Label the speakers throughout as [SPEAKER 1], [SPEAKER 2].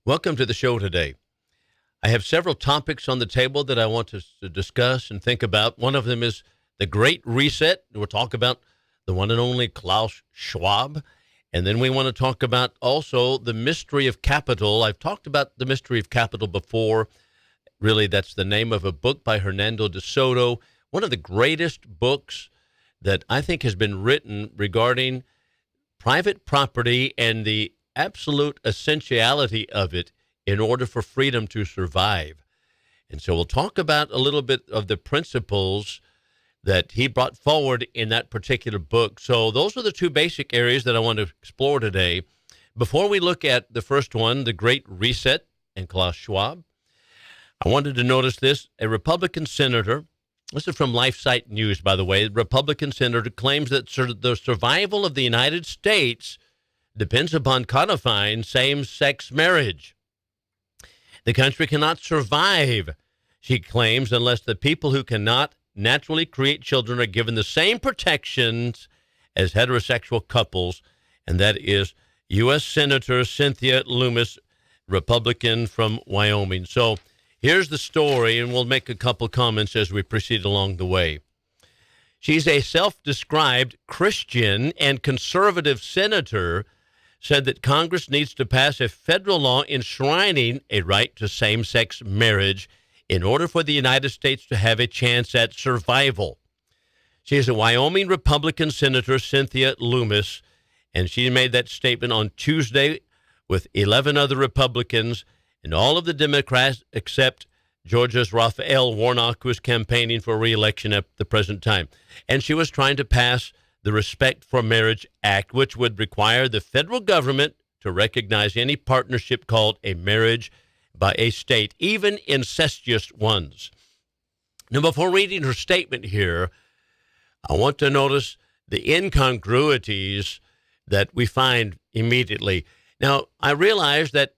[SPEAKER 1] Welcome to the show today. I have several topics on the table that I want us to discuss and think about. One of them is the Great Reset. We'll talk about the one and only Klaus Schwab. And then we want to talk about also the mystery of capital. I've talked about the mystery of capital before. Really, that's the name of a book by Hernando de Soto, one of the greatest books that I think has been written regarding private property and the absolute essentiality of it in order for freedom to survive. And so we'll talk about a little bit of the principles that he brought forward in that particular book. So those are the two basic areas that I want to explore today. Before we look at the first one, the Great Reset and Klaus Schwab, I wanted to notice this. A Republican senator, this is from LifeSite News, by the way, a Republican senator claims that the survival of the United States depends upon codifying same-sex marriage. The country cannot survive, she claims, unless the people who cannot naturally create children are given the same protections as heterosexual couples, and that is U.S. Senator Cynthia Lummis, Republican from Wyoming. So here's the story, and we'll make a couple comments as we proceed along the way. She's a self-described Christian and conservative senator, said that Congress needs to pass a federal law enshrining a right to same-sex marriage in order for the United States to have a chance at survival. She is a Wyoming Republican Senator, Cynthia Lummis, and she made that statement on Tuesday with 11 other Republicans and all of the Democrats except Georgia's Raphael Warnock, who is campaigning for re-election at the present time. And she was trying to pass the Respect for Marriage Act, which would require the federal government to recognize any partnership called a marriage by a state, even incestuous ones. Now, before reading her statement here, I want to notice the incongruities that we find immediately. Now, I realize that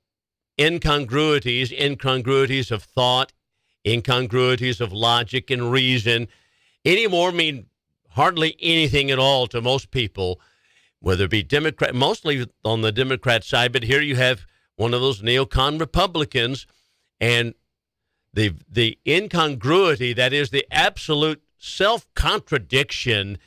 [SPEAKER 1] incongruities of thought, incongruities of logic and reason, anymore mean hardly anything at all to most people, whether it be Democrat, mostly on the Democrat side, but here you have one of those neocon Republicans, and the incongruity, that is the absolute self-contradiction,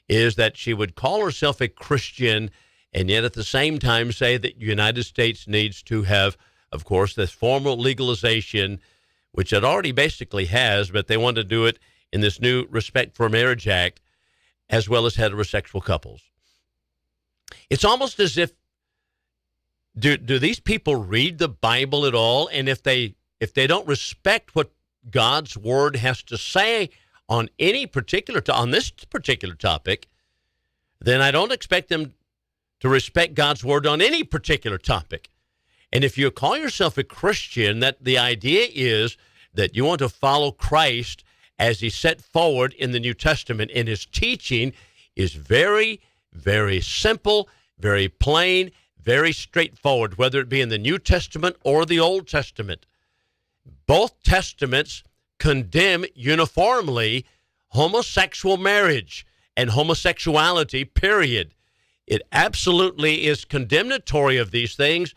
[SPEAKER 1] is that she would call herself a Christian and yet at the same time say that the United States needs to have, of course, this formal legalization, which it already basically has, but they want to do it in this new Respect for Marriage Act, as well as heterosexual couples. It's almost as if, do these people read the Bible at all? And if they don't respect what God's word has to say on any particular on this particular topic, then I don't expect them to respect God's word on any particular topic. And if you call yourself a Christian, that the idea is that you want to follow Christ as he set forward in the New Testament, and his teaching is very, very simple, very plain, very straightforward, whether it be in the New Testament or the Old Testament. Both testaments condemn uniformly homosexual marriage and homosexuality, period. It absolutely is condemnatory of these things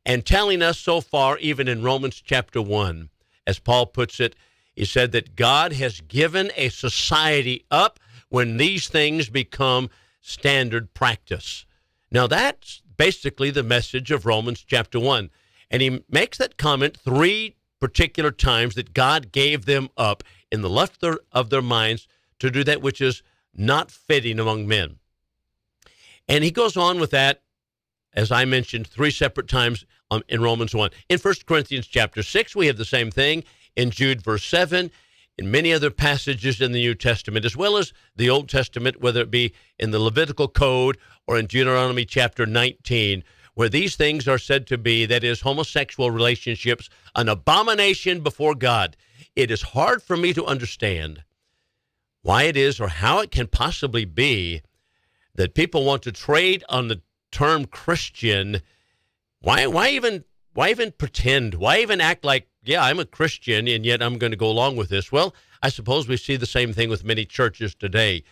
[SPEAKER 1] and telling us so far, even in Romans chapter 1, as Paul puts it, he said that God has given a society up when these things become standard practice. Now, that's basically the message of Romans chapter 1. And he makes that comment three particular times that God gave them up in the lust of their minds to do that which is not fitting among men. And he goes on with that, as I mentioned, three separate times in Romans 1. In 1 Corinthians chapter 6, we have the same thing. In Jude verse 7, in many other passages in the New Testament, as well as the Old Testament, whether it be in the Levitical Code or in Deuteronomy chapter 19, where these things are said to be, that is, homosexual relationships, an abomination before God. It is hard for me to understand why it is or how it can possibly be that people want to trade on the term Christian. Why even pretend? Why even act like, yeah, I'm a Christian, and yet I'm going to go along with this? Well, I suppose we see the same thing with many churches today.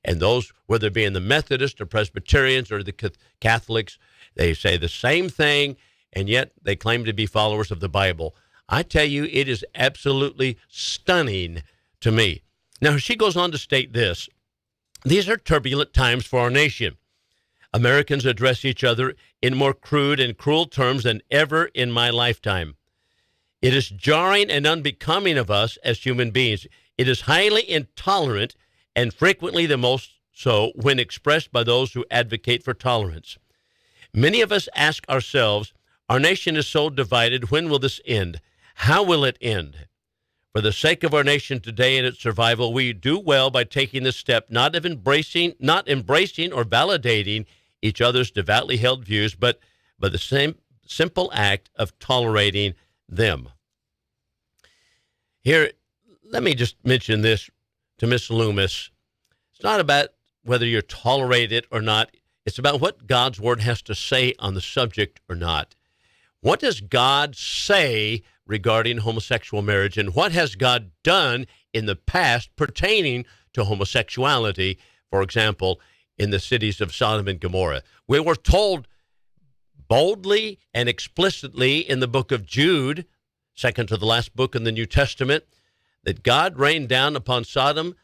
[SPEAKER 1] And those, whether it be in the Methodist or Presbyterians or the Catholics, they say the same thing, and yet they claim to be followers of the Bible. I tell you, it is absolutely stunning to me. Now, she goes on to state this. These are turbulent times for our nation. Americans address each other in more crude and cruel terms than ever in my lifetime. It is jarring and unbecoming of us as human beings. It is highly intolerant and frequently the most so when expressed by those who advocate for tolerance. Many of us ask ourselves, our nation is so divided, when will this end? How will it end? For the sake of our nation today and its survival, we do well by taking the step not embracing or validating each other's devoutly held views, but by the same simple act of tolerating them. Here, let me just mention this to Miss Lummis. It's not about whether you're tolerated or not. It's about what God's word has to say on the subject or not. What does God say regarding homosexual marriage, and what has God done in the past pertaining to homosexuality, for example, in the cities of Sodom and Gomorrah? We were told boldly and explicitly in the book of Jude, second to the last book in the New Testament, that God rained down upon Sodom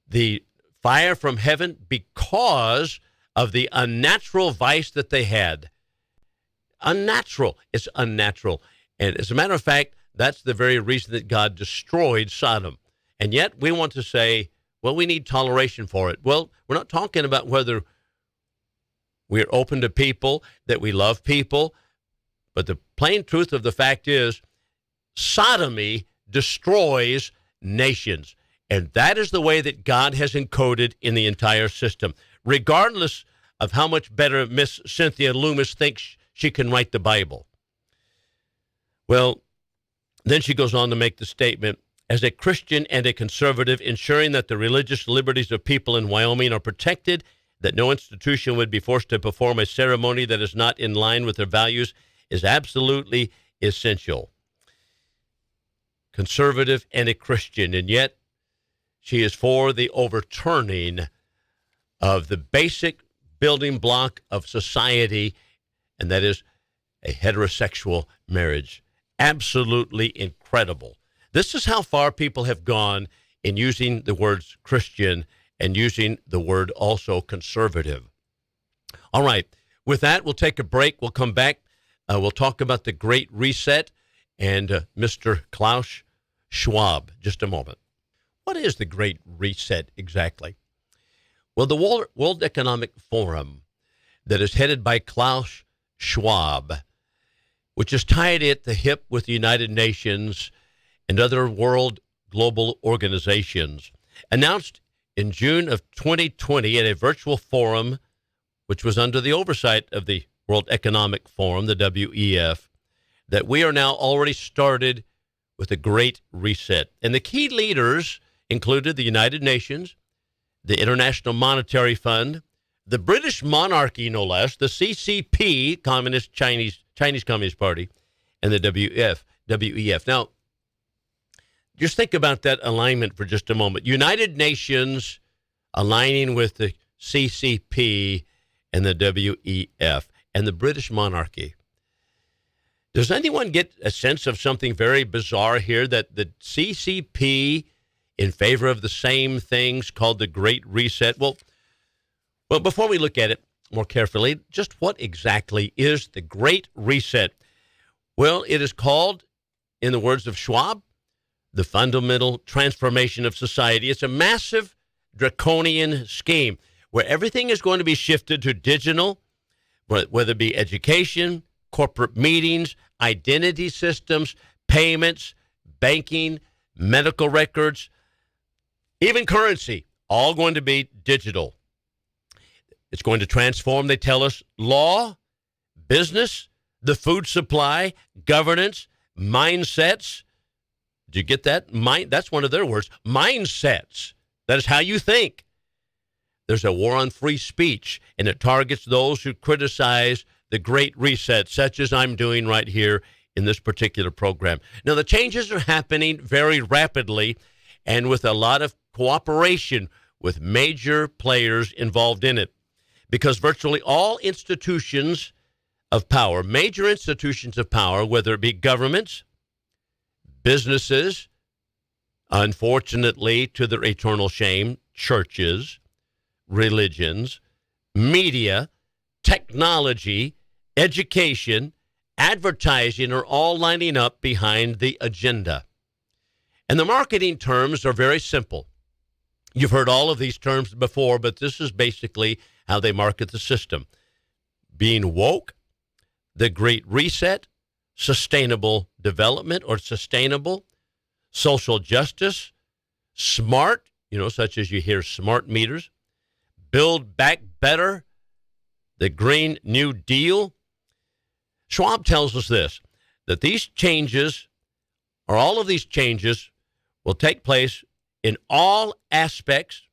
[SPEAKER 1] the fire from heaven because of the unnatural vice that they had. Unnatural. It's unnatural. And as a matter of fact, that's the very reason that God destroyed Sodom. And yet we want to say, well, we need toleration for it. Well, we're not talking about whether we're open to people, that we love people. But the plain truth of the fact is, sodomy destroys nations. And that is the way that God has encoded in the entire system, regardless of how much better Miss Cynthia Lummis thinks she can write the Bible. Well, then she goes on to make the statement, as a Christian and a conservative, ensuring that the religious liberties of people in Wyoming are protected, that no institution would be forced to perform a ceremony that is not in line with their values, is absolutely essential. Conservative and a Christian, and yet she is for the overturning of the basic building block of society, and that is a heterosexual marriage. Absolutely incredible. This is how far people have gone in using the words Christian and using the word also conservative. All right. With that, we'll take a break. We'll come back. We'll talk about the Great Reset and Mr. Klaus Schwab. Just a moment. What is the Great Reset exactly? Well, the World Economic Forum that is headed by Klaus Schwab, which is tied at the hip with the United Nations and other world global organizations, announced in June of 2020 at a virtual forum, which was under the oversight of the World Economic Forum, the WEF, that we are now already started with a Great Reset. And the key leaders included the United Nations, the International Monetary Fund, the British monarchy, no less, the CCP, Chinese Communist Party, and the WEF. Now, just think about that alignment for just a moment. United Nations aligning with the CCP and the WEF and the British monarchy. Does anyone get a sense of something very bizarre here, that the CCP in favor of the same things called the Great Reset? Well, before we look at it more carefully, just what exactly is the Great Reset? Well, it is called, in the words of Schwab, the fundamental transformation of society. It's a massive draconian scheme where everything is going to be shifted to digital, whether it be education, corporate meetings, identity systems, payments, banking, medical records, even currency, all going to be digital. It's going to transform, they tell us, law, business, the food supply, governance, mindsets. Did you get that? That's one of their words, mindsets. That is how you think. There's a war on free speech, and it targets those who criticize the Great Reset, such as I'm doing right here in this particular program. Now, the changes are happening very rapidly and with a lot of cooperation with major players involved in it, because virtually all institutions of power, major institutions of power, whether it be governments, businesses, unfortunately, to their eternal shame, churches, religions, media, technology, education, advertising are all lining up behind the agenda. And the marketing terms are very simple. You've heard all of these terms before, but this is basically how they market the system. Being woke, the Great Reset, sustainable development or sustainable, social justice, smart, such as you hear smart meters, build back better, the Green New Deal. Schwab tells us this, that these changes, or all of these changes, will take place in all aspects.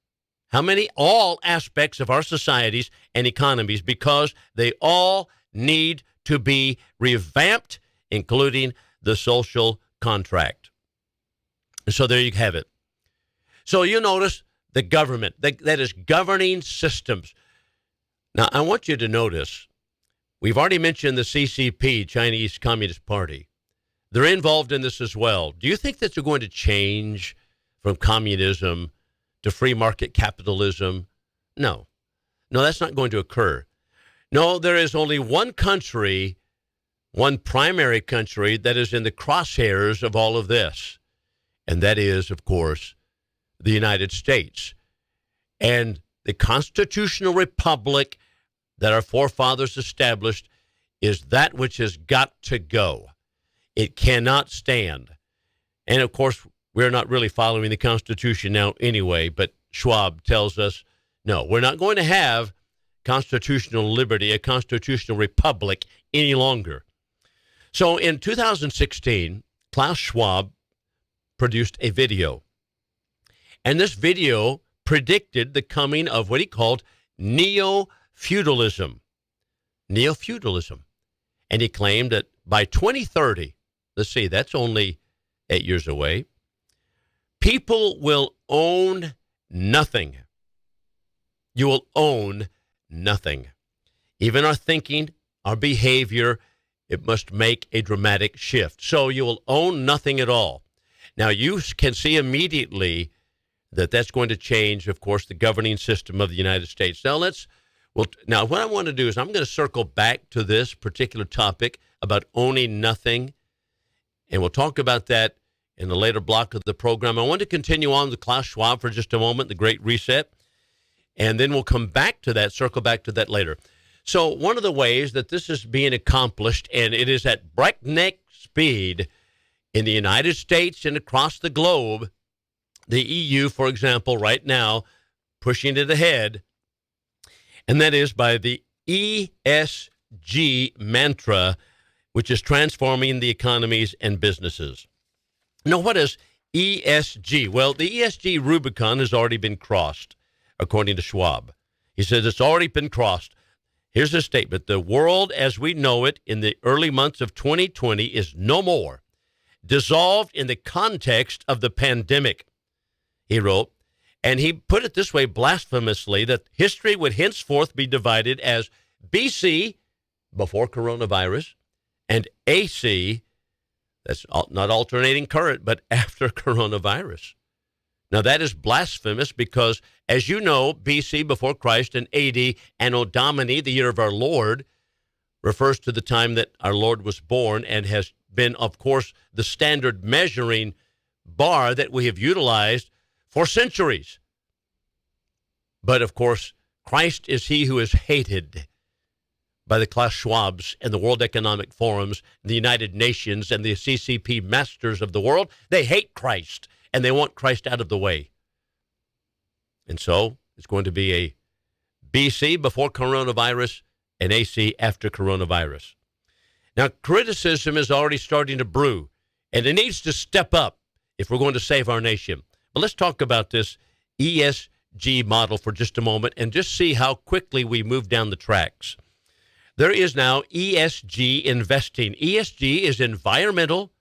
[SPEAKER 1] How many? All aspects of our societies and economies, because they all need to be revamped, including the social contract. So there you have it. So you notice the government, that is governing systems. Now, I want you to notice, we've already mentioned the CCP, Chinese Communist Party. They're involved in this as well. Do you think that they're going to change from communism to free market capitalism? No. No, that's not going to occur. No, there is only one country, one primary country that is in the crosshairs of all of this. And that is, of course, the United States. And the constitutional republic that our forefathers established is that which has got to go. It cannot stand. And, of course, we're not really following the Constitution now anyway, but Schwab tells us, no, we're not going to have constitutional liberty, a constitutional republic any longer. So in 2016, Klaus Schwab produced a video. And this video predicted the coming of what he called neo-feudalism. Neo-feudalism. And he claimed that by 2030, let's see, that's only 8 years away, people will own nothing. You will own nothing. Even our thinking, our behavior, it must make a dramatic shift. So you will own nothing at all. Now, you can see immediately that that's going to change, of course, the governing system of the United States. Now, now what I want to do is I'm going to circle back to this particular topic about owning nothing, and we'll talk about that in the later block of the program. I want to continue on with Klaus Schwab for just a moment, the Great Reset, and then we'll come back to that, circle back to that later. So one of the ways that this is being accomplished, and it is at breakneck speed in the United States and across the globe, the EU, for example, right now, pushing it ahead, and that is by the ESG mantra, which is transforming the economies and businesses. Now, what is ESG? Well, the ESG Rubicon has already been crossed, according to Schwab. He says it's already been crossed. Here's a statement. The world as we know it in the early months of 2020 is no more, dissolved in the context of the pandemic, he wrote. And he put it this way blasphemously, that history would henceforth be divided as BC, before coronavirus, and AC, that's not alternating current, but after coronavirus. Now, that is blasphemous because, as you know, BC, before Christ, and AD, Anno Domini, the year of our Lord, refers to the time that our Lord was born and has been, of course, the standard measuring bar that we have utilized for centuries. But, of course, Christ is he who is hated by the Klaus Schwabs and the World Economic Forums, the United Nations, and the CCP masters of the world. They hate Christ, and they want Christ out of the way. And so it's going to be a BC before coronavirus and AC after coronavirus. Now, criticism is already starting to brew, and it needs to step up if we're going to save our nation. But let's talk about this ESG model for just a moment and just see how quickly we move down the tracks. There is now ESG investing. ESG is environmental,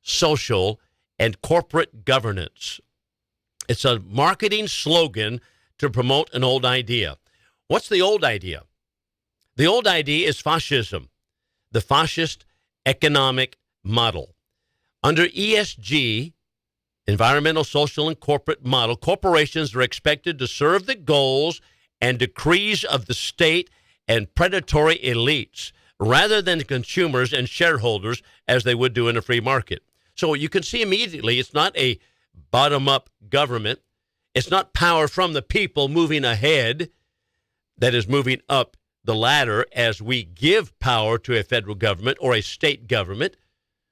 [SPEAKER 1] social, and corporate governance. It's a marketing slogan to promote an old idea. What's the old idea? The old idea is fascism. the fascist economic model. Under ESG, environmental, social, and corporate model, corporations are expected to serve the goals and decrees of the state and predatory elites rather than consumers and shareholders as they would do in a free market. So you can see immediately it's not a bottom-up government. It's not power from the people moving ahead that is moving up the ladder as we give power to a federal government or a state government,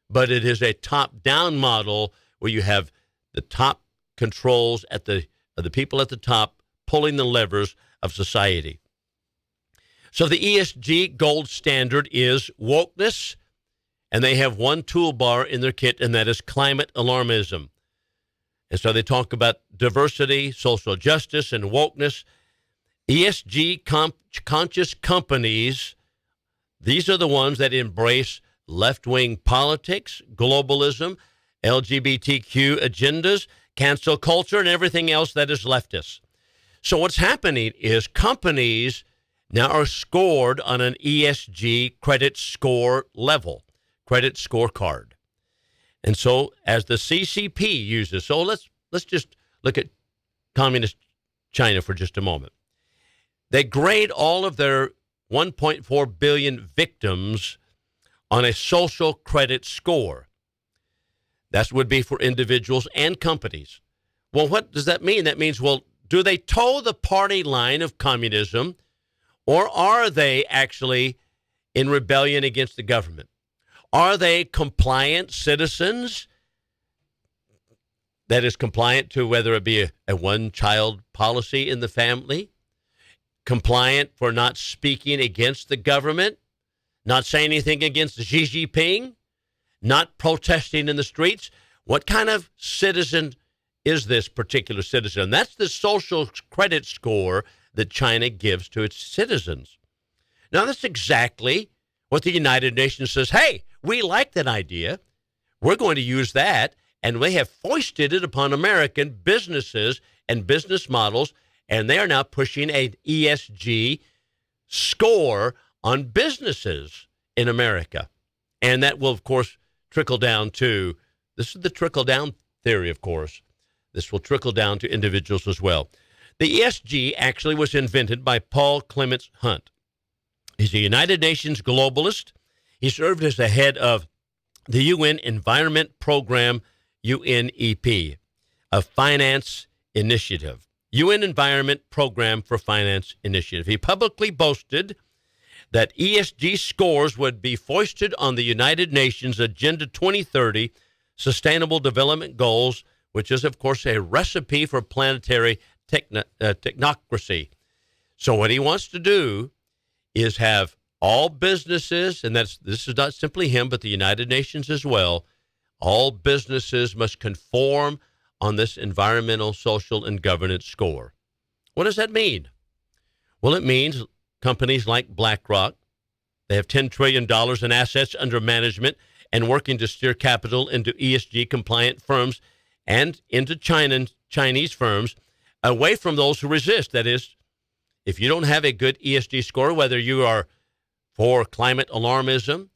[SPEAKER 1] but it is a top-down model where you have the top controls at the people at the top pulling the levers of society. So the ESG gold standard is wokeness, and they have one toolbar in their kit, and that is climate alarmism. And so they talk about diversity, social justice, and wokeness. ESG conscious companies, these are the ones that embrace left-wing politics, globalism, LGBTQ agendas, cancel culture, and everything else that is leftist. So what's happening is companies now are scored on an ESG credit score level, credit scorecard. And so as the CCP uses, so let's just look at communist China for just a moment. They grade all of their 1.4 billion victims on a social credit score. That would be for individuals and companies. Well, what does that mean? That means, well, do they toe the party line of communism, or are they actually in rebellion against the government? Are they compliant citizens? That is compliant to whether it be a one-child policy in the family, compliant for not speaking against the government, not saying anything against Xi Jinping, not protesting in the streets. What kind of citizen is this particular citizen? That's the social credit score that China gives to its citizens. Now, that's exactly what the United Nations says. Hey, we like that idea. We're going to use that. And they have foisted it upon American businesses and business models, and they are now pushing an ESG score on businesses in America. And that will, of course, trickle down to, this is the trickle-down theory, of course. This will trickle down to individuals as well. The ESG actually was invented by Paul Clements Hunt. He's a United Nations globalist. He served as the head of the UN Environment Program, UNEP, a finance initiative. UN Environment Program for Finance Initiative. He publicly boasted that ESG scores would be foisted on the United Nations Agenda 2030 Sustainable Development Goals, which is, of course, a recipe for planetary technocracy. So what he wants to do is have all businesses, and this is not simply him, but the United Nations as well, all businesses must conform on this environmental, social, and governance score. What does that mean? Well, it means companies like BlackRock, they have $10 trillion in assets under management and working to steer capital into ESG-compliant firms and into Chinese firms away from those who resist. That is, if you don't have a good ESG score, whether you are for climate alarmism,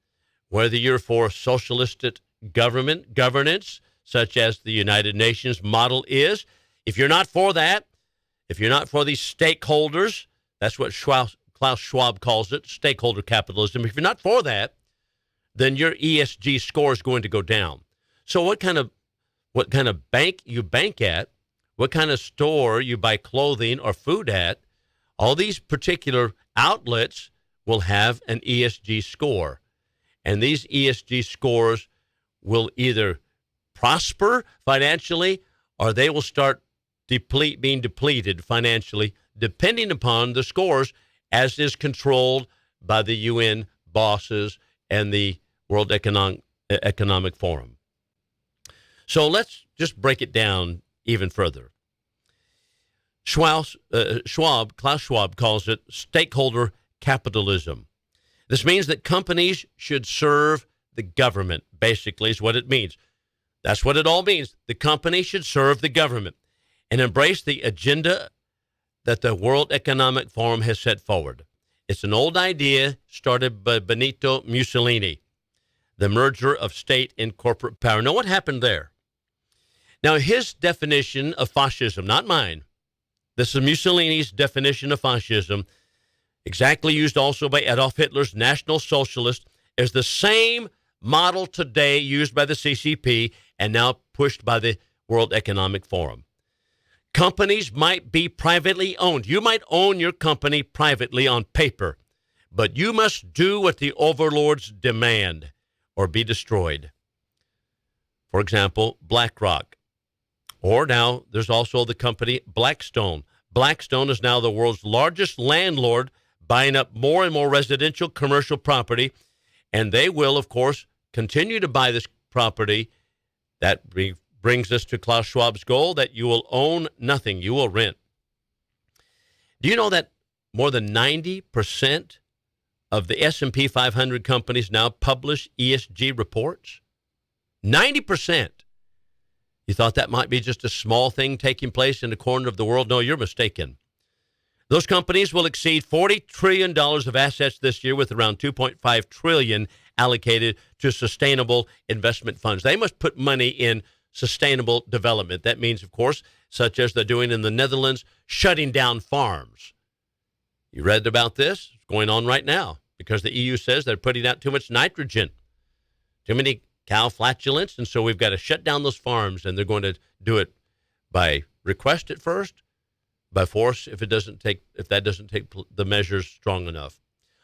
[SPEAKER 1] whether you're for socialistic governance, such as the United Nations model is, if you're not for that, if you're not for these stakeholders, that's what Klaus Schwab calls it, stakeholder capitalism. If you're not for that, then your ESG score is going to go down. So what kind of bank you bank at, what kind of store you buy clothing or food at, all these particular outlets will have an ESG score. And these ESG scores will either prosper financially or they will start being depleted financially, depending upon the scores, as is controlled by the UN bosses and the World Economic Forum. So let's just break it down even further. Klaus Schwab calls it stakeholder capitalism. This means that companies should serve the government, basically, is what it means. That's what it all means. The company should serve the government and embrace the agenda that the World Economic Forum has set forward. It's an old idea started by Benito Mussolini, the merger of state and corporate power. Now, what happened there? Now, his definition of fascism, not mine. This is Mussolini's definition of fascism, exactly used also by Adolf Hitler's National Socialist, is the same model today used by the CCP and now pushed by the World Economic Forum. Companies might be privately owned. You might own your company privately on paper, but you must do what the overlords demand or be destroyed. For example, BlackRock. Or now there's also the company Blackstone. Blackstone is now the world's largest landlord, buying up more and more residential commercial property, and they will, of course, continue to buy this property. That brings us to Klaus Schwab's goal that you will own nothing, you will rent. Do you know that more than 90% of the S&P 500 companies now publish ESG reports? 90%. You thought that might be just a small thing taking place in a corner of the world? No, you're mistaken. Those companies will exceed $40 trillion of assets this year, with around $2.5 trillion allocated to sustainable investment funds. They must put money in sustainable development. That means, of course, such as they're doing in the Netherlands, shutting down farms. You read about this? It's going on right now because the EU says they're putting out too much nitrogen, too many cow flatulence, and so we've got to shut down those farms, and they're going to do it by request at first, by force if that doesn't take the measures strong enough.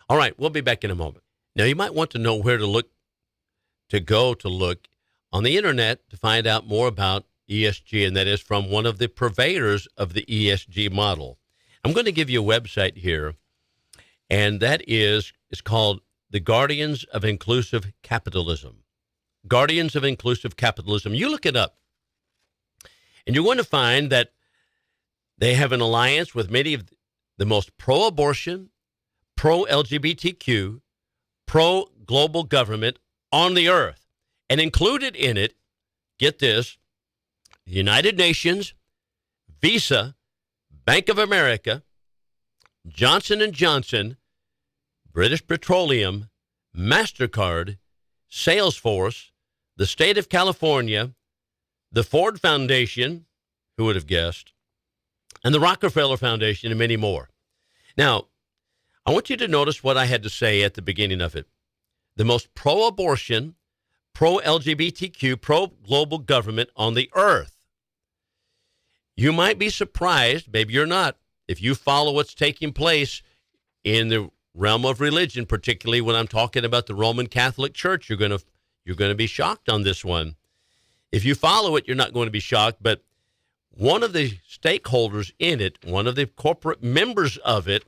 [SPEAKER 1] All right, we'll be back in a moment. Now, you might want to know where to go to look on the internet to find out more about ESG, and that is from one of the purveyors of the ESG model. I'm going to give you a website here, and that is called the Guardians of Inclusive Capitalism. Guardians of Inclusive Capitalism. You look it up, and you're going to find that they have an alliance with many of the most pro-abortion, pro-LGBTQ, pro-global government on the earth. And included in it, get this, the United Nations, Visa, Bank of America, Johnson & Johnson, British Petroleum, MasterCard, Salesforce, the state of California, the Ford Foundation, who would have guessed, and the Rockefeller Foundation, and many more. Now, I want you to notice what I had to say at the beginning of it. The most pro-abortion, pro-LGBTQ, pro-global government on the earth. You might be surprised, maybe you're not, if you follow what's taking place in the realm of religion, particularly when I'm talking about the Roman Catholic Church. You're going to be shocked on this one. If you follow it, you're not going to be shocked, but one of the stakeholders in it, one of the corporate members of it,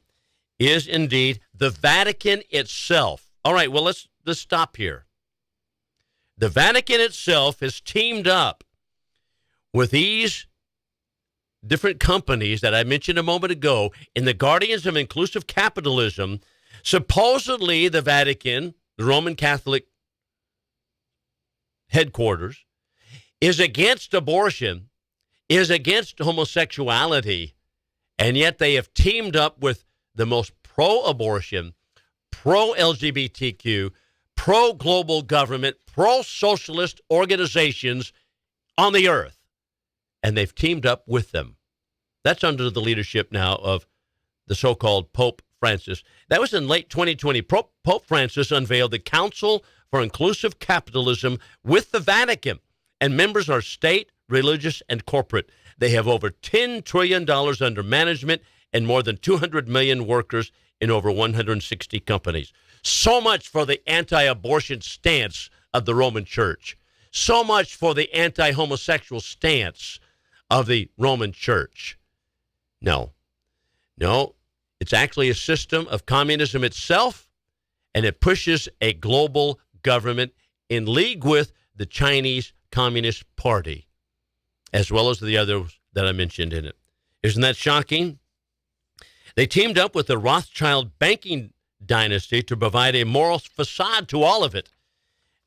[SPEAKER 1] is indeed the Vatican itself. All right, well, let's stop here. The Vatican itself has teamed up with these different companies that I mentioned a moment ago in the Guardians of Inclusive Capitalism. Supposedly, the Vatican, the Roman Catholic headquarters, is against abortion, is against homosexuality, and yet they have teamed up with the most pro-abortion, pro-LGBTQ, pro-global government, pro-socialist organizations on the earth, and they've teamed up with them. That's under the leadership now of the so-called Pope Francis. That was in late 2020. Pope Francis unveiled the Council for Inclusive Capitalism with the Vatican, and members are state, religious, and corporate. They have over $10 trillion under management and more than 200 million workers in over 160 companies. So much for the anti-abortion stance of the Roman Church. So much for the anti-homosexual stance of the Roman Church. No, it's actually a system of communism itself, and it pushes a global government in league with the Chinese Communist Party, as well as the others that I mentioned in it. Isn't that shocking? They teamed up with the Rothschild banking dynasty to provide a moral facade to all of it.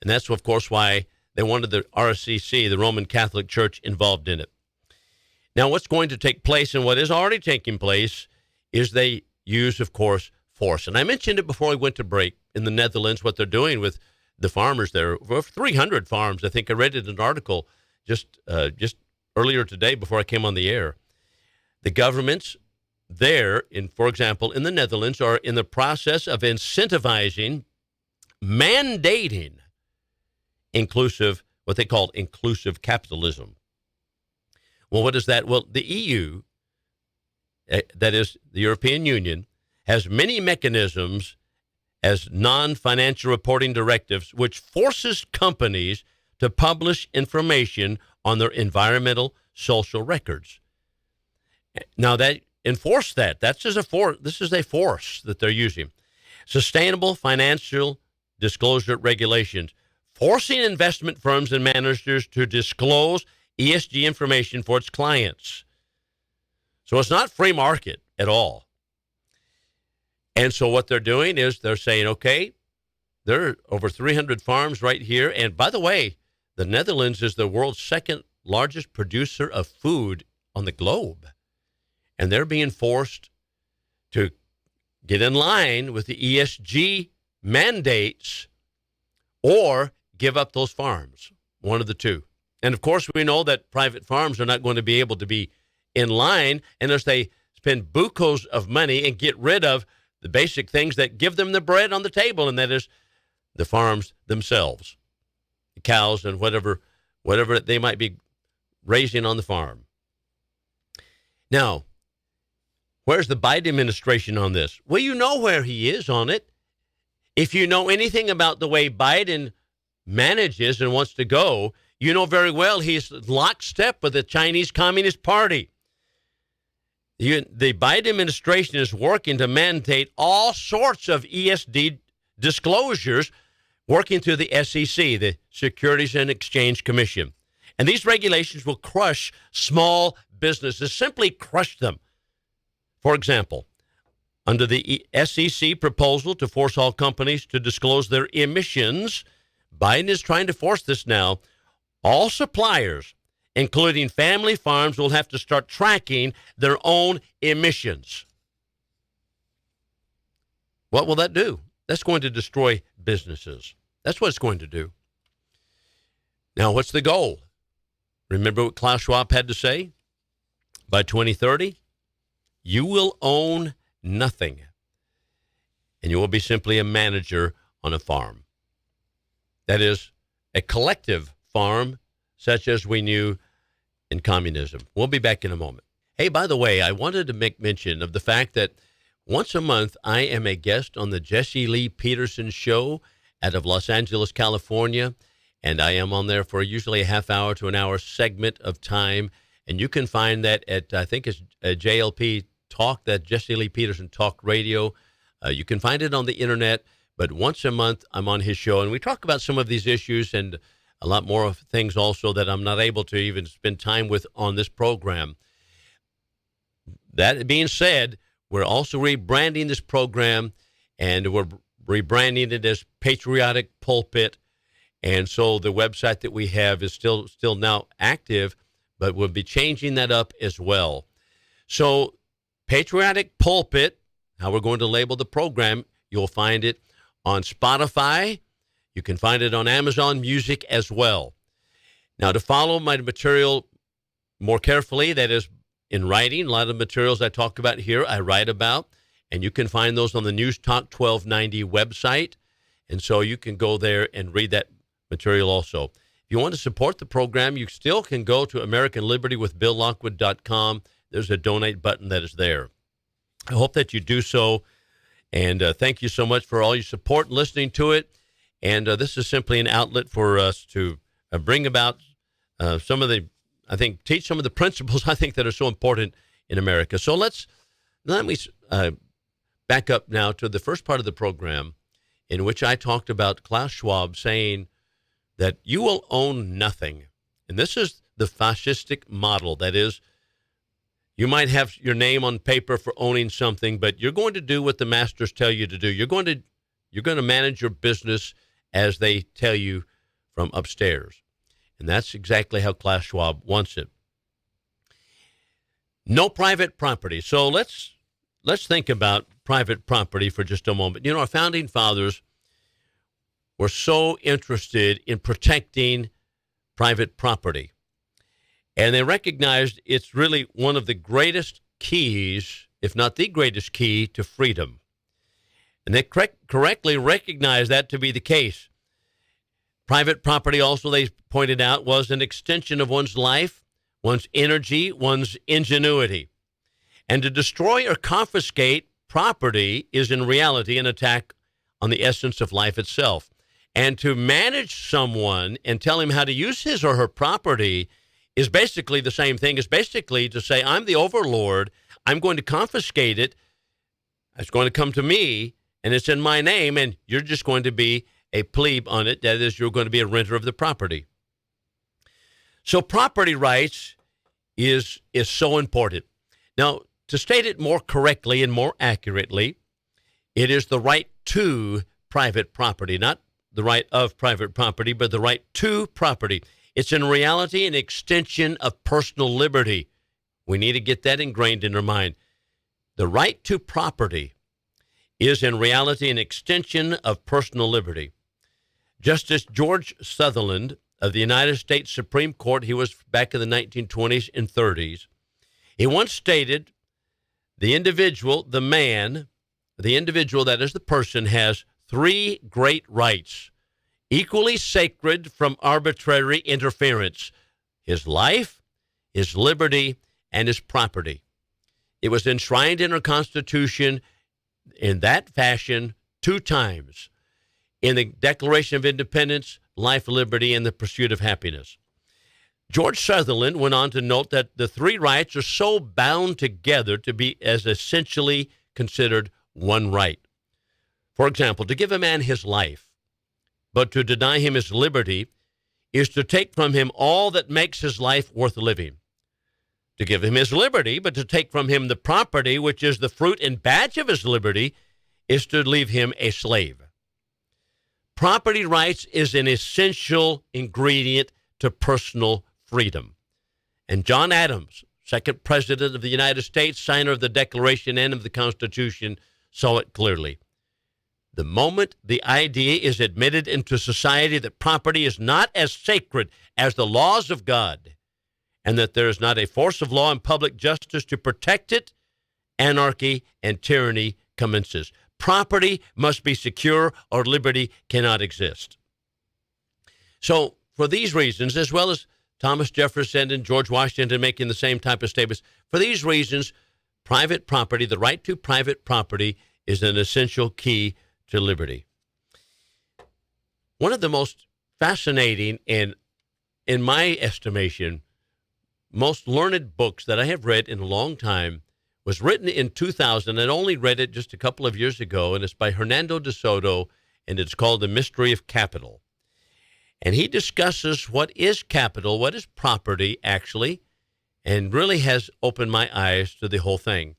[SPEAKER 1] And that's, of course, why they wanted the RCC, the Roman Catholic Church, involved in it. Now, what's going to take place and what is already taking place is they use, of course, force. And I mentioned it before we went to break in the Netherlands, what they're doing with the farmers there. 300 farms, I think I read it in an article just earlier today before I came on the air. The governments there, for example, in the Netherlands, are in the process of incentivizing, mandating what they call inclusive capitalism. Well, what is that? Well, the EU, that is the European Union, has many mechanisms as non-financial reporting directives, which forces companies to publish information on their environmental, social records. Now, that enforce that. This is a force that they're using. Sustainable financial disclosure regulations, forcing investment firms and managers to disclose ESG information for its clients. So it's not free market at all. And so what they're doing is they're saying, okay, there are over 300 farms right here. And by the way, the Netherlands is the world's second largest producer of food on the globe. And they're being forced to get in line with the ESG mandates or give up those farms, one of the two. And, of course, we know that private farms are not going to be able to be in line unless they spend bucos of money and get rid of the basic things that give them the bread on the table, and that is the farms themselves, the cows and whatever they might be raising on the farm. Now, where's the Biden administration on this? Well, you know where he is on it. If you know anything about the way Biden manages and wants to go, you know very well he's lockstep with the Chinese Communist Party. The Biden administration is working to mandate all sorts of ESG disclosures, working through the SEC, the Securities and Exchange Commission. And these regulations will crush small businesses, simply crush them. For example, under the SEC proposal to force all companies to disclose their emissions, Biden is trying to force this now. All suppliers, including family farms, will have to start tracking their own emissions. What will that do? That's going to destroy businesses. That's what it's going to do. Now, what's the goal? Remember what Klaus Schwab had to say? By 2030, you will own nothing, and you will be simply a manager on a farm. That is, a collective farm such as we knew in communism. We'll be back in a moment. Hey, by the way, I wanted to make mention of the fact that once a month I am a guest on the Jesse Lee Peterson Show out of Los Angeles, California, and I am on there for usually a half hour to an hour segment of time, and you can find that at, I think it's JLP Talk, that Jesse Lee Peterson Talk Radio. You can find it on the internet, but once a month I'm on his show, and we talk about some of these issues and a lot more of things also that I'm not able to even spend time with on this program. That being said, we're also rebranding this program, and we're rebranding it as Patriotic Pulpit. And so the website that we have is still now active, but we'll be changing that up as well. So Patriotic Pulpit, how we're going to label the program, you'll find it on Spotify. You can find it on Amazon Music as well. Now, to follow my material more carefully, that is in writing, a lot of the materials I talk about here, I write about, and you can find those on the News Talk 1290 website. And so you can go there and read that material also. If you want to support the program, you still can go to AmericanLibertyWithBillLockwood.com. There's a donate button that is there. I hope that you do so. And thank you so much for all your support and listening to it. And this is simply an outlet for us to bring about teach some of the principles I think that are so important in America. So let me back up now to the first part of the program in which I talked about Klaus Schwab saying that you will own nothing. And this is the fascistic model. That is, you might have your name on paper for owning something, but you're going to do what the masters tell you to do. You're going to manage your business as they tell you from upstairs. And that's exactly how Klaus Schwab wants it. No private property. So let's think about private property for just a moment. You know, our founding fathers were so interested in protecting private property. And they recognized it's really one of the greatest keys, if not the greatest key, to freedom. And they correctly recognized that to be the case. Private property also, they pointed out, was an extension of one's life, one's energy, one's ingenuity. And to destroy or confiscate property is in reality an attack on the essence of life itself. And to manage someone and tell him how to use his or her property is basically the same thing. It's basically to say, I'm the overlord, I'm going to confiscate it, it's going to come to me, and it's in my name, and you're just going to be a plebe on it. That is, you're going to be a renter of the property. So property rights is so important. Now, to state it more correctly and more accurately, it is the right to private property, not the right of private property, but the right to property. It's in reality an extension of personal liberty. We need to get that ingrained in our mind. The right to property is in reality an extension of personal liberty. Justice George Sutherland of the United States Supreme Court, he was back in the 1920s and 30s, he once stated, the individual, the man, the individual, that is the person, has three great rights, equally sacred from arbitrary interference: his life, his liberty, and his property. It was enshrined in our Constitution in that fashion 2 times, in the Declaration of Independence, life, liberty, and the pursuit of happiness. George Sutherland went on to note that the 3 rights are so bound together to be as essentially considered one right. For example, to give a man his life, but to deny him his liberty, is to take from him all that makes his life worth living. To give him his liberty, but to take from him the property, which is the fruit and badge of his liberty, is to leave him a slave. Property rights is an essential ingredient to personal freedom. And John Adams, second President of the United States, signer of the Declaration and of the Constitution, saw it clearly. The moment the idea is admitted into society that property is not as sacred as the laws of God, and that there is not a force of law and public justice to protect it, anarchy and tyranny commences. Property must be secure or liberty cannot exist. So for these reasons, as well as Thomas Jefferson and George Washington making the same type of statements, for these reasons, private property, the right to private property, is an essential key to liberty. One of the most fascinating and, in my estimation, most learned books that I have read in a long time was written in 2000. I only read it just a couple of years ago, and it's by Hernando de Soto, and it's called The Mystery of Capital. And he discusses what is capital, what is property, actually, and really has opened my eyes to the whole thing.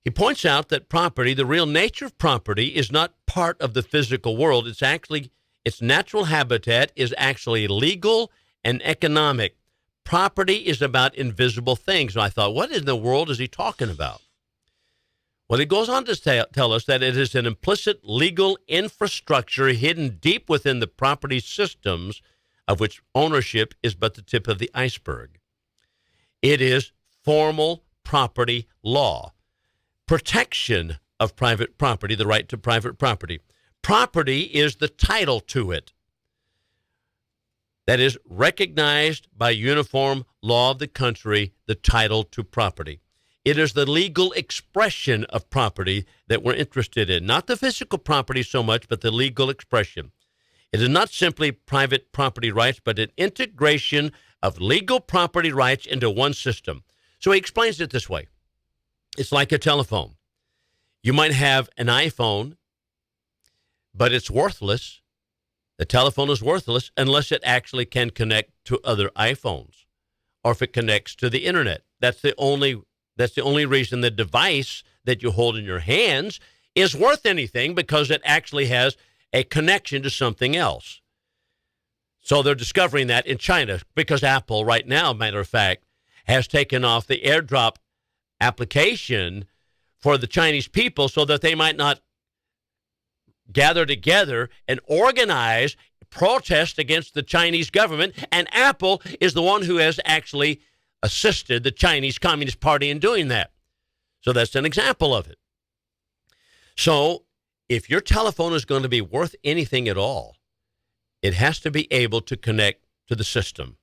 [SPEAKER 1] He points out that property, the real nature of property, is not part of the physical world. It's actually, its natural habitat is actually legal and economic. Property is about invisible things. And I thought, what in the world is he talking about? Well, he goes on to tell us that it is an implicit legal infrastructure hidden deep within the property systems of which ownership is but the tip of the iceberg. It is formal property law. Protection of private property, the right to private property. Property is the title to it. That is recognized by uniform law of the country, the title to property. It is the legal expression of property that we're interested in, not the physical property so much, but the legal expression. It is not simply private property rights, but an integration of legal property rights into one system. So he explains it this way. It's like a telephone. You might have an iPhone, but it's worthless. The telephone is worthless unless it actually can connect to other iPhones, or if it connects to the internet. That's the only reason the device that you hold in your hands is worth anything, because it actually has a connection to something else. So they're discovering that in China, because Apple right now, matter of fact, has taken off the AirDrop application for the Chinese people so that they might not gather together and organize protest against the Chinese government. And Apple is the one who has actually assisted the Chinese Communist Party in doing that. So that's an example of it. So if your telephone is going to be worth anything at all, it has to be able to connect to the system.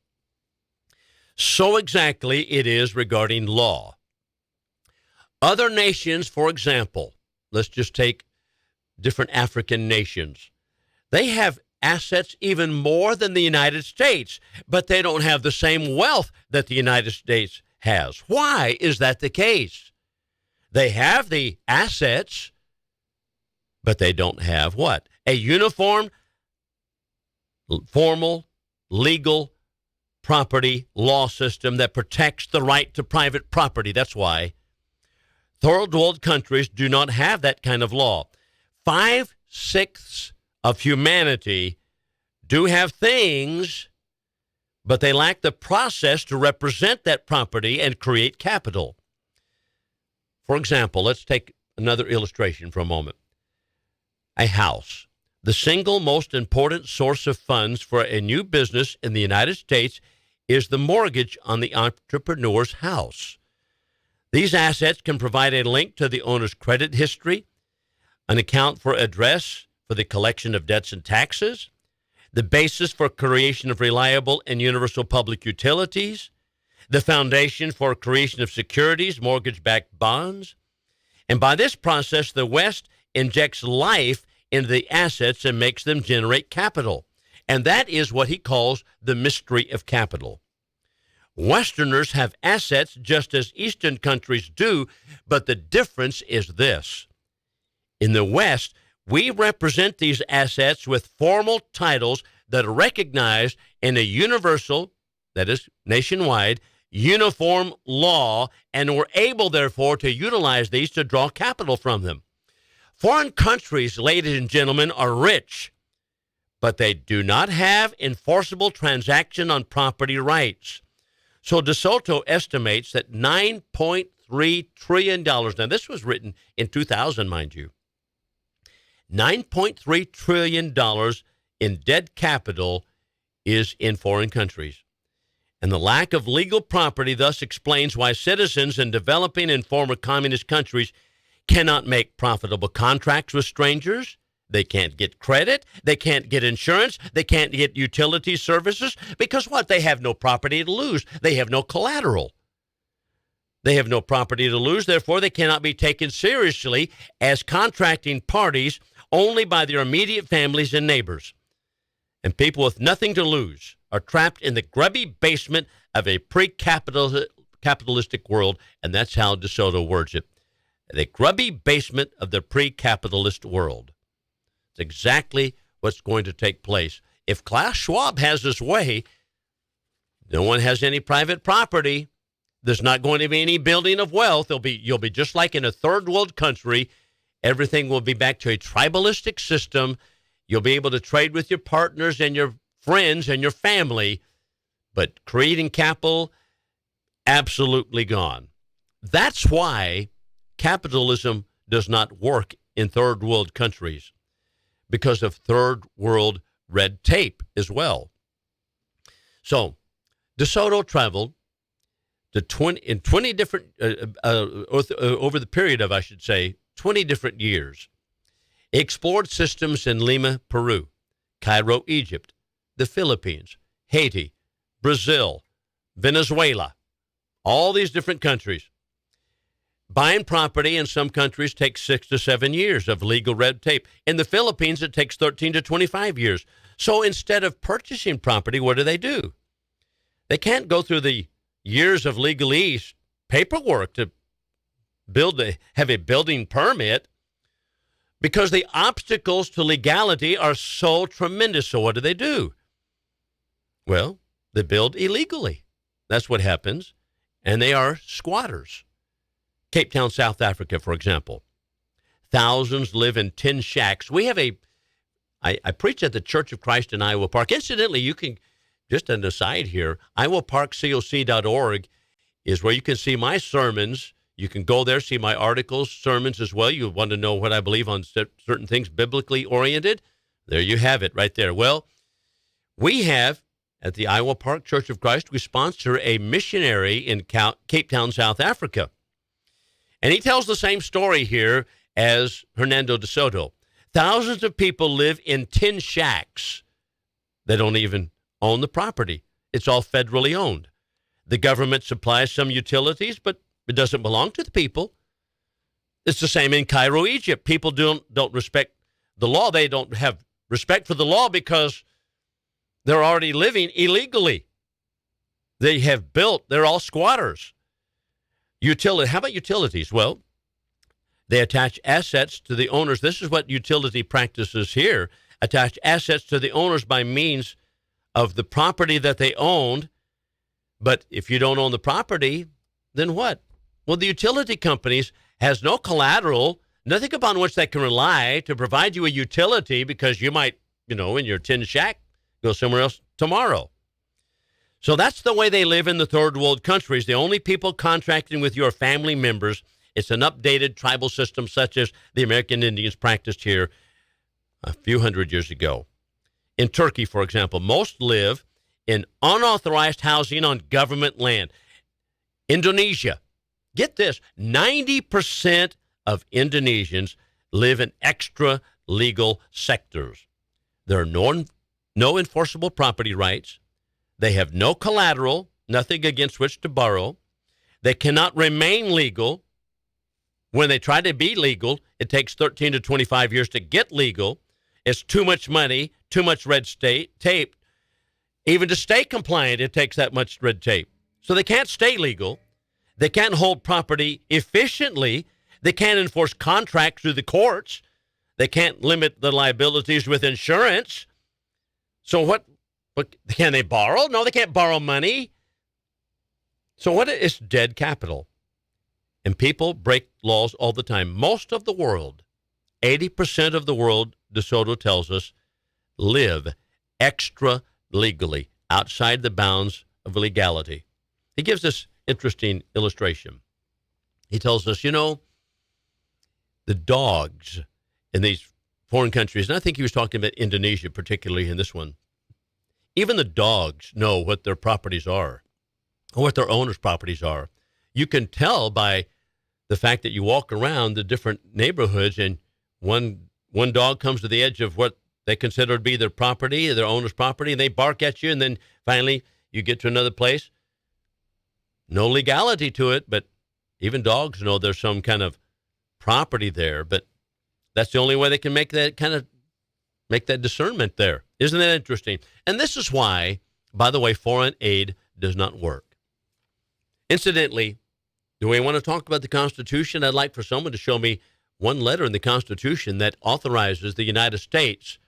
[SPEAKER 1] So exactly it is regarding law. Other nations, for example, let's just take different African nations. They have assets even more than the United States, but they don't have the same wealth that the United States has. Why is that the case? They have the assets, but they don't have what? A uniform, formal, legal property law system that protects the right to private property. That's why third world countries do not have that kind of law. 5/6 of humanity do have things, but they lack the process to represent that property and create capital. For example, let's take another illustration for a moment. A house. The single most important source of funds for a new business in the United States is the mortgage on the entrepreneur's house. These assets can provide a link to the owner's credit history, an account for address for the collection of debts and taxes, the basis for creation of reliable and universal public utilities, the foundation for creation of securities, mortgage-backed bonds. And by this process, the West injects life into the assets and makes them generate capital. And that is what he calls the mystery of capital. Westerners have assets just as Eastern countries do, but the difference is this. In the West, we represent these assets with formal titles that are recognized in a universal, that is nationwide, uniform law, and we're able, therefore, to utilize these to draw capital from them. Foreign countries, ladies and gentlemen, are rich, but they do not have enforceable transaction on property rights. So De Soto estimates that $9.3 trillion, now this was written in 2000, mind you, $9.3 trillion in dead capital is in foreign countries. And the lack of legal property thus explains why citizens in developing and former communist countries cannot make profitable contracts with strangers. They can't get credit. They can't get insurance. They can't get utility services because what? They have no property to lose. They have no collateral. They have no property to lose. Therefore, they cannot be taken seriously as contracting parties only by their immediate families and neighbors. And people with nothing to lose are trapped in the grubby basement of a pre-capitalistic world, and that's how De Soto words it. The grubby basement of the pre-capitalist world. It's exactly what's going to take place. If Klaus Schwab has his way, no one has any private property. There's not going to be any building of wealth. You'll be just like in a third world country. Everything will be back to a tribalistic system. You'll be able to trade with your partners and your friends and your family, but creating capital, absolutely gone. That's why capitalism does not work in third world countries, because of third world red tape as well. So De Soto traveled to 20 different, over the period of, 20 different years. He explored systems in Lima, Peru, Cairo, Egypt, the Philippines, Haiti, Brazil, Venezuela, all these different countries. Buying property in some countries takes 6 to 7 years of legal red tape. In the Philippines, it takes 13 to 25 years. So instead of purchasing property, what do? They can't go through the years of legalese paperwork to have a building permit because the obstacles to legality are so tremendous. So what do? Well, they build illegally. That's what happens. And they are squatters. Cape Town, South Africa, for example. Thousands live in tin shacks. We have I preach at the Church of Christ in Iowa Park. Incidentally, you can, just an aside here, IowaParkCoc.org is where you can see my sermons. You can go there, see my articles, sermons as well. You want to know what I believe on certain things biblically oriented. There you have it right there. Well, we have at the Iowa Park Church of Christ, we sponsor a missionary in Cape Town, South Africa. And he tells the same story here as Hernando de Soto. Thousands of people live in tin shacks. They don't even own the property. It's all federally owned. The government supplies some utilities, but it doesn't belong to the people. It's the same in Cairo, Egypt. People don't respect the law. They don't have respect for the law because they're already living illegally. They have built, they're all squatters. How about utilities? Well, they attach assets to the owners. This is what utility practices here. Attach assets to the owners by means of the property that they owned. But if you don't own the property, then what? Well, the utility companies has no collateral, nothing upon which they can rely to provide you a utility because you might, in your tin shack, go somewhere else tomorrow. So that's the way they live in the third world countries. The only people contracting with you are family members. It's an updated tribal system such as the American Indians practiced here a few hundred years ago. In Turkey, for example, most live in unauthorized housing on government land. Indonesia, get this, 90% of Indonesians live in extra legal sectors. There are no enforceable property rights. They have no collateral, nothing against which to borrow. They cannot remain legal. When they try to be legal, it takes 13 to 25 years to get legal. It's too much money, too much red tape. Even to stay compliant, it takes that much red tape. So they can't stay legal. They can't hold property efficiently. They can't enforce contracts through the courts. They can't limit the liabilities with insurance. So what can they borrow? No, they can't borrow money. So what is dead capital? And people break laws all the time. Most of the world, 80% of the world, De Soto tells us, live extra legally, outside the bounds of legality. He gives this interesting illustration. He tells us, the dogs in these foreign countries, and I think he was talking about Indonesia particularly in this one, even the dogs know what their properties are, or what their owners' properties are. You can tell by the fact that you walk around the different neighborhoods and one dog comes to the edge of what they consider to be their property, their owner's property, and they bark at you, and then finally you get to another place. No legality to it, but even dogs know there's some kind of property there, but that's the only way they can make that discernment there. Isn't that interesting? And this is why, by the way, foreign aid does not work. Incidentally, do we want to talk about the Constitution? I'd like for someone to show me one letter in the Constitution that authorizes the United States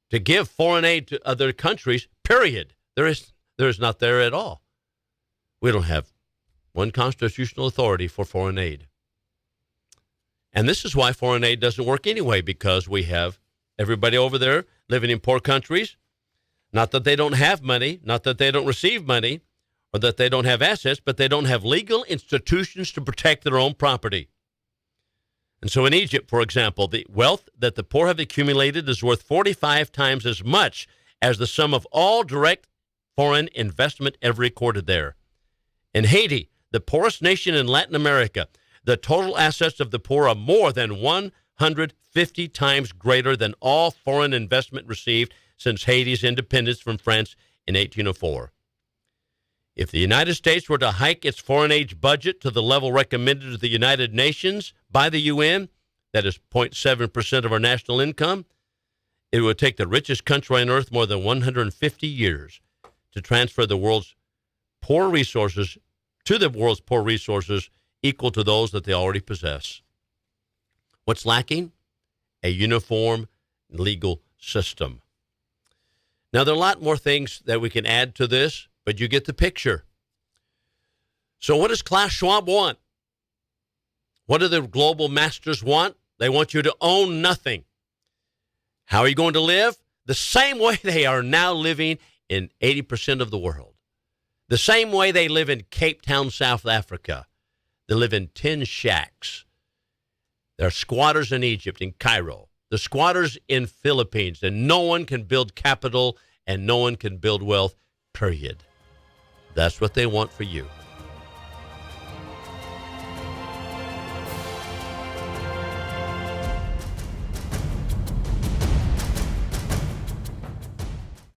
[SPEAKER 1] to give foreign aid to other countries, period. There is not there at all. We don't have one constitutional authority for foreign aid. And this is why foreign aid doesn't work anyway, because we have everybody over there living in poor countries. Not that they don't have money, not that they don't receive money, or that they don't have assets, but they don't have legal institutions to protect their own property. And so in Egypt, for example, the wealth that the poor have accumulated is worth 45 times as much as the sum of all direct foreign investment ever recorded there. In Haiti, the poorest nation in Latin America, the total assets of the poor are more than 150 times greater than all foreign investment received since Haiti's independence from France in 1804. If the United States were to hike its foreign aid budget to the level recommended to the United Nations by the UN, that is 0.7% of our national income, it would take the richest country on earth more than 150 years to transfer the world's poor resources to the world's poor resources equal to those that they already possess. What's lacking? A uniform legal system. Now, there are a lot more things that we can add to this, but you get the picture. So what does Klaus Schwab want? What do the global masters want? They want you to own nothing. How are you going to live? The same way they are now living in 80% of the world. The same way they live in Cape Town, South Africa. They live in tin shacks. There are squatters in Egypt, in Cairo. The squatters in Philippines. And no one can build capital and no one can build wealth, period. That's what they want for you.